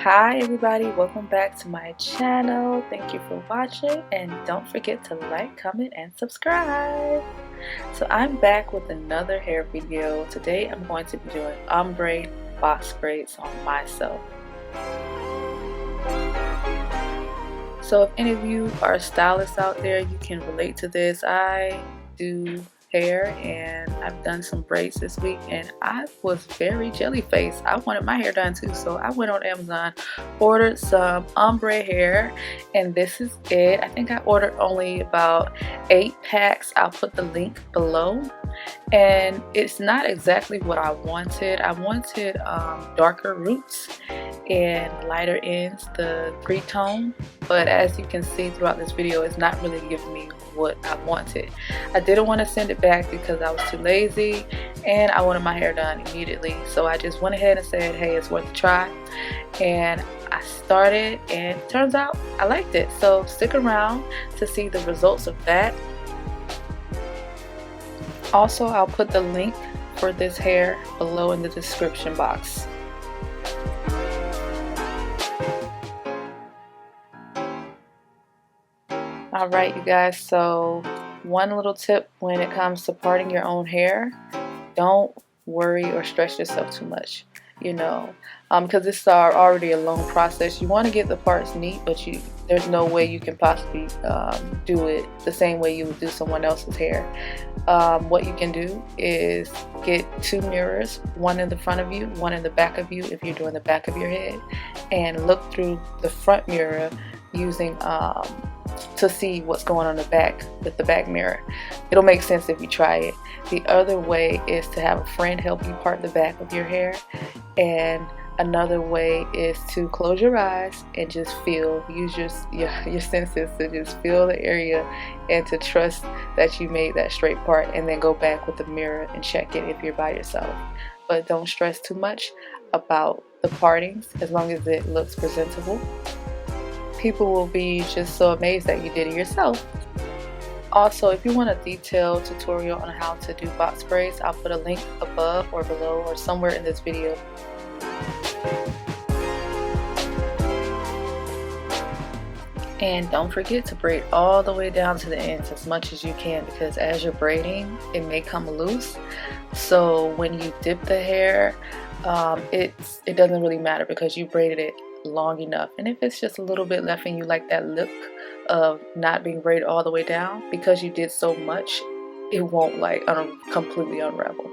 Hi everybody, welcome back to my channel. Thank you for watching and don't forget to like, comment, and subscribe. So I'm back with another hair video. Today I'm going to be doing ombre box braids on myself. So if any of you are stylists out there, you can relate to this. I do hair and I've done some braids this week and I was very jelly-faced. I wanted my hair done too, so I went on Amazon, ordered some ombre hair, and this is it. I think I ordered only about 8 packs. I'll put the link below. And it's not exactly what I wanted. I wanted darker roots and lighter ends, the 3-tone, but as you can see throughout this video, it's not really giving me what I wanted. I didn't want to send it back because I was too lazy and I wanted my hair done immediately, so I just went ahead and said, hey, it's worth a try. And I started and it turns out I liked it, so stick around to see the results of that. Also, I'll put the link for this hair below in the description box. Alright you guys, so one little tip when it comes to parting your own hair: don't worry or stress yourself too much, because this is already a long process. You want to get the parts neat, but there's no way you can possibly do it the same way you would do someone else's hair. What you can do is get 2 mirrors, one in the front of you, one in the back of you if you're doing the back of your head, and look through the front mirror using to see what's going on the back with the back mirror. It'll make sense if you try it. The other way is to have a friend help you part the back of your hair, and another way is to close your eyes and just feel. Use your senses to just feel the area and to trust that you made that straight part, and then go back with the mirror and check it if you're by yourself. But don't stress too much about the partings as long as it looks presentable. People will be just so amazed that you did it yourself. Also, if you want a detailed tutorial on how to do box braids, I'll put a link above or below or somewhere in this video. And don't forget to braid all the way down to the ends as much as you can, because as you're braiding it may come loose. So when you dip the hair, it doesn't really matter because you braided it long enough. And if it's just a little bit left and you like that look of not being braided all the way down, because you did so much, it won't completely unravel.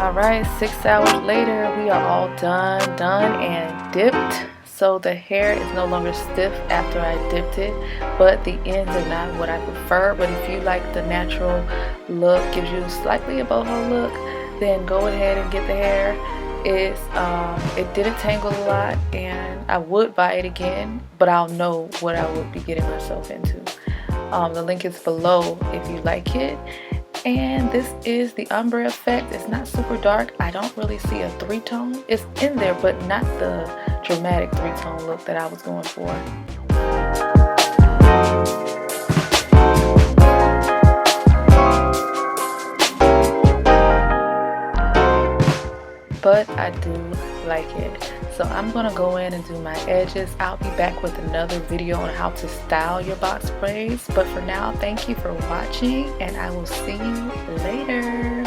Alright, 6 hours later, we are all done and dipped. So the hair is no longer stiff after I dipped it, but the ends are not what I prefer. But if you like the natural look, gives you slightly a boho look, then go ahead and get the hair. It didn't tangle a lot, and I would buy it again, but I'll know what I would be getting myself into. The link is below if you like it. And this is the ombre effect. It's not super dark. I don't really see a three-tone. It's in there, but not the dramatic three-tone look that I was going for. But I do like it. So I'm gonna go in and do my edges. I'll be back with another video on how to style your box braids. But for now, thank you for watching, and I will see you later.